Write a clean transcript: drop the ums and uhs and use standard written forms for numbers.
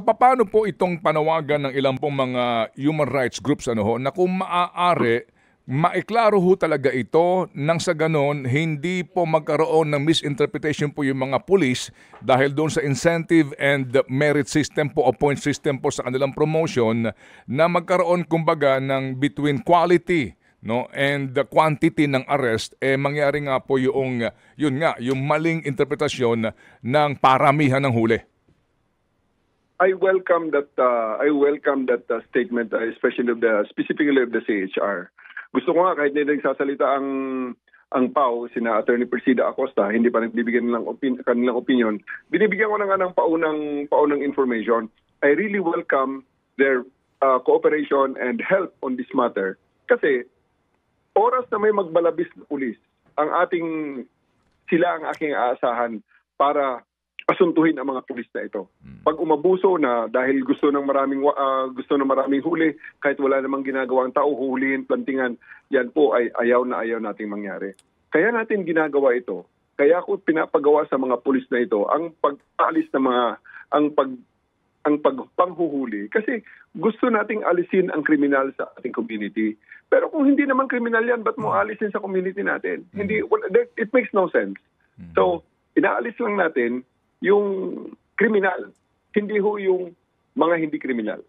Paano po itong panawagan ng ilang pong mga human rights groups na kung maaari, maiklaro ho talaga ito nang sa ganon hindi po magkaroon ng misinterpretation po yung mga pulis dahil doon sa incentive and merit system po o point system po sa kanilang promotion na magkaroon kumbaga ng between quality and the quantity ng arrest mangyari nga po yung maling interpretasyon ng paramihan ng huli. I welcome that statement, specifically of the CHR. Gusto ko nga kahit hindi nagsasalita ang PAO, sina Attorney Persida Acosta, hindi pa nagbibigyan ng kanilang opinion. Binibigyan ko na nga ng paunang information. I really welcome their cooperation and help on this matter. Kasi oras na may magbalabis na pulis, sila ang aking aasahan para asuntuhin ang mga pulis na ito. Pag umabuso na dahil gusto ng maraming huli, kahit wala namang ginagawang tao, huhulihin, plantingan, yan po ay ayaw nating mangyari. Kaya natin ginagawa ito. Kaya ako pinapagawa sa mga pulis na ito ang pag-alis ng ang pagpanghuhuli. Kasi gusto nating alisin ang kriminal sa ating community. Pero kung hindi naman kriminal yan, ba't mo alisin sa community natin? It makes no sense. So, inaalis lang natin yung kriminal, hindi ho yung mga hindi kriminal.